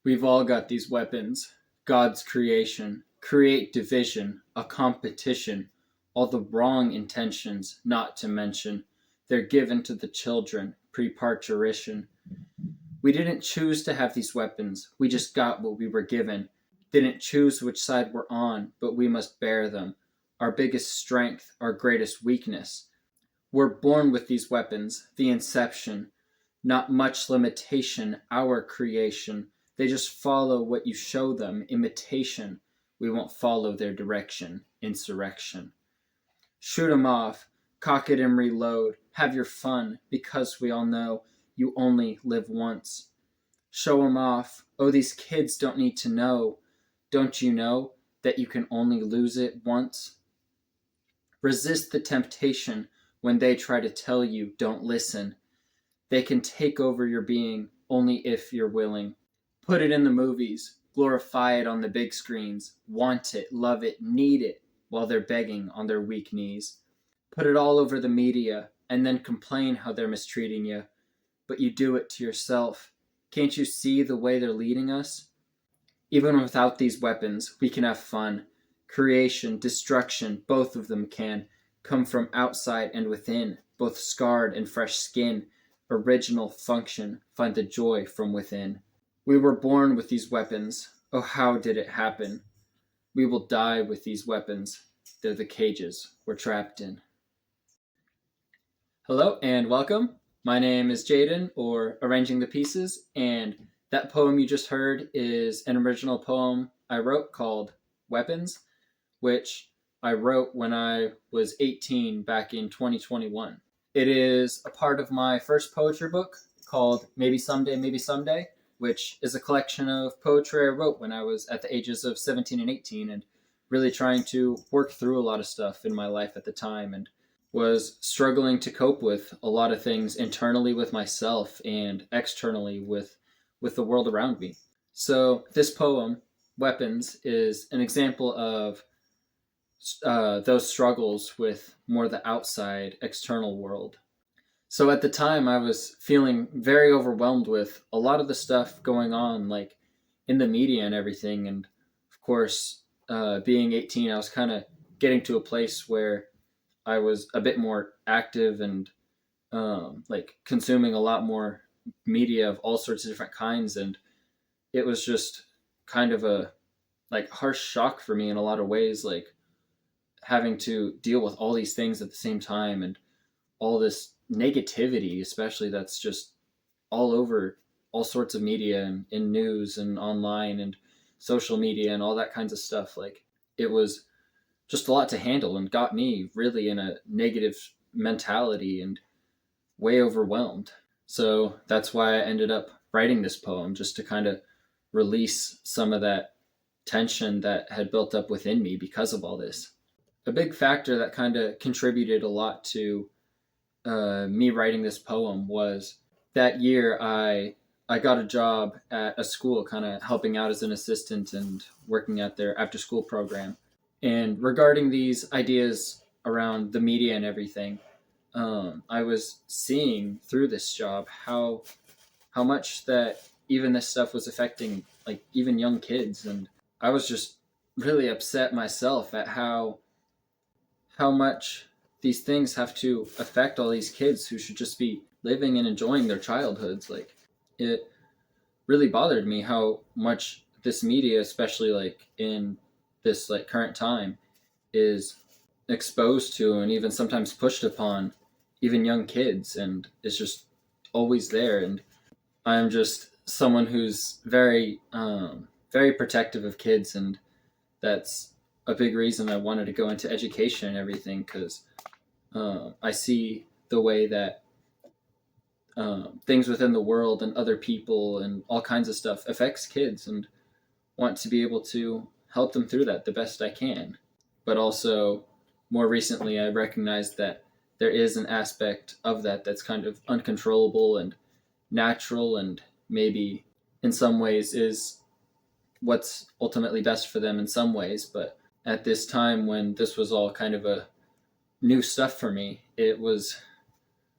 We've all got these weapons. God's creation, create division, a competition, all the wrong intentions, not to mention. They're given to the children, pre-parturition. We didn't choose to have these weapons. We just got what we were given. Didn't choose which side we're on, but we must bear them. Our biggest strength, our greatest weakness. We're born with these weapons, the inception. Not much limitation, our creation. They just follow what you show them, imitation. We won't follow their direction, insurrection. Shoot 'em off, cock it and reload. Have your fun, because we all know you only live once. Show 'em off. Oh, these kids don't need to know. Don't you know that you can only lose it once? Resist the temptation when they try to tell you don't listen. They can take over your being only if you're willing. Put it in the movies, glorify it on the big screens, want it, love it, need it, while they're begging on their weak knees. Put it all over the media, and then complain how they're mistreating you. But you do it to yourself. Can't you see the way they're leading us? Even without these weapons, we can have fun. Creation, destruction, both of them can come from outside and within, both scarred and fresh skin. Original function, find the joy from within. We were born with these weapons. Oh, how did it happen? We will die with these weapons. They're the cages we're trapped in. Hello and welcome. My name is Jaden, or Arranging the Pieces, and that poem you just heard is an original poem I wrote called Weapons, which I wrote when I was 18 back in 2021. It is a part of my first poetry book called Maybe Someday, which is a collection of poetry I wrote when I was at the ages of 17 and 18 and really trying to work through a lot of stuff in my life at the time, and was struggling to cope with a lot of things internally with myself and externally with the world around me. So this poem, Weapons, is an example of those struggles with more the outside, external world. So at the time, I was feeling very overwhelmed with a lot of the stuff going on, like in the media and everything. And of course, being 18, I was kind of getting to a place where I was a bit more active and like consuming a lot more media of all sorts of different kinds. And it was just kind of a like harsh shock for me in a lot of ways, like having to deal with all these things at the same time and all this negativity, especially that's just all over all sorts of media and in news and online and social media and all that kinds of stuff. Like it was just a lot to handle and got me really in a negative mentality and way overwhelmed. So that's why I ended up writing this poem, just to kind of release some of that tension that had built up within me because of all this. A big factor that kind of contributed a lot to me writing this poem was that year I got a job at a school, kind of helping out as an assistant and working at their after school program. And regarding these ideas around the media and everything, I was seeing through this job how much that even this stuff was affecting like even young kids, and I was just really upset myself at how much these things have to affect all these kids who should just be living and enjoying their childhoods. Like it really bothered me how much this media, especially like in this like current time, is exposed to and even sometimes pushed upon even young kids, and it's just always there. And I'm just someone who's very very protective of kids, and that's a big reason I wanted to go into education and everything, because I see the way that things within the world and other people and all kinds of stuff affects kids, and want to be able to help them through that the best I can. But also, more recently, I recognized that there is an aspect of that that's kind of uncontrollable and natural, and maybe in some ways is what's ultimately best for them in some ways. But at this time when this was all kind of a new stuff for me, it was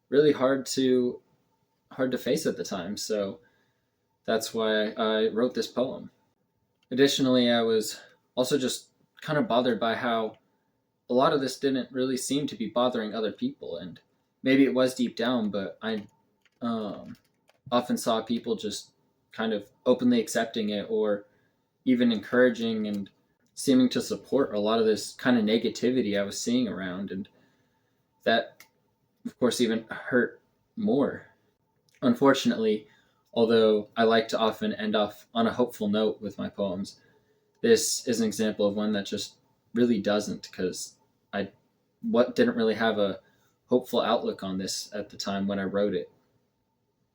really hard to face at the time. So that's why I wrote this poem. Additionally, I was also just kind of bothered by how a lot of this didn't really seem to be bothering other people. And maybe it was deep down, but I um, often saw people just kind of openly accepting it or even encouraging and seeming to support a lot of this kind of negativity I was seeing around. And that, of course, even hurt more. Unfortunately, although I like to often end off on a hopeful note with my poems, this is an example of one that just really doesn't, because I didn't really have a hopeful outlook on this at the time when I wrote it.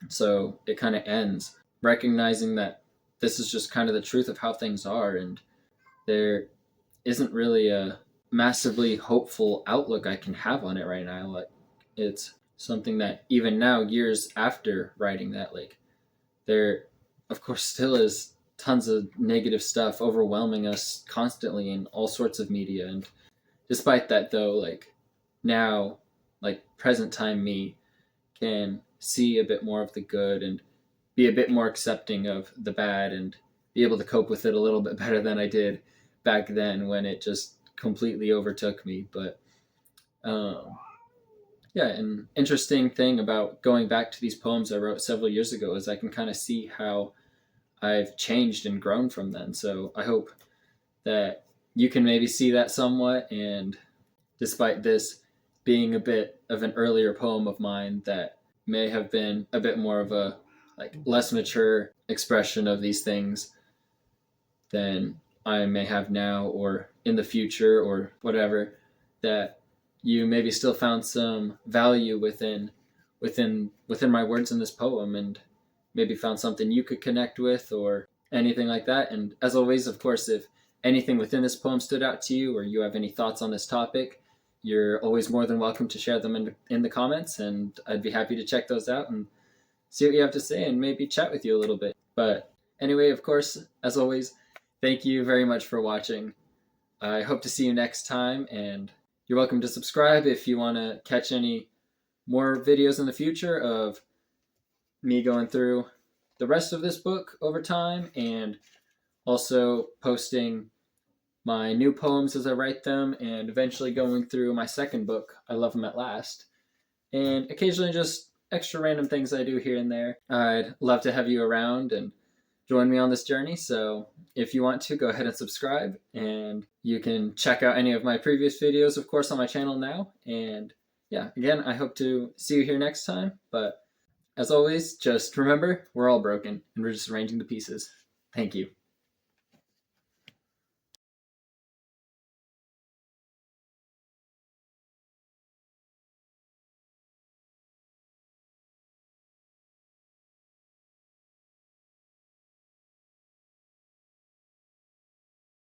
So it kind of ends recognizing that this is just kind of the truth of how things are, and there isn't really a massively hopeful outlook I can have on it right now. Like, it's something that even now, years after writing that, like, there of course still is tons of negative stuff overwhelming us constantly in all sorts of media. And despite that, though, like, now, like, present time me can see a bit more of the good and be a bit more accepting of the bad and be able to cope with it a little bit better than I did back then when it just completely overtook me. But yeah, an interesting thing about going back to these poems I wrote several years ago is I can kind of see how I've changed and grown from then. So I hope that you can maybe see that somewhat. And despite this being a bit of an earlier poem of mine that may have been a bit more of a like less mature expression of these things than I may have now or in the future or whatever, that you maybe still found some value within my words in this poem, and maybe found something you could connect with or anything like that. And as always, of course, if anything within this poem stood out to you or you have any thoughts on this topic, you're always more than welcome to share them in the comments, and I'd be happy to check those out and see what you have to say and maybe chat with you a little bit. But anyway, of course, as always, thank you very much for watching. I hope to see you next time, and you're welcome to subscribe if you want to catch any more videos in the future of me going through the rest of this book over time, and also posting my new poems as I write them, and eventually going through my second book, I Love 'Em at Last, and occasionally just extra random things I do here and there. I'd love to have you around and join me on this journey. So if you want to, go ahead and subscribe, and you can check out any of my previous videos, of course, on my channel now. And yeah, again, I hope to see you here next time. But as always, just remember, we're all broken and we're just arranging the pieces. Thank you.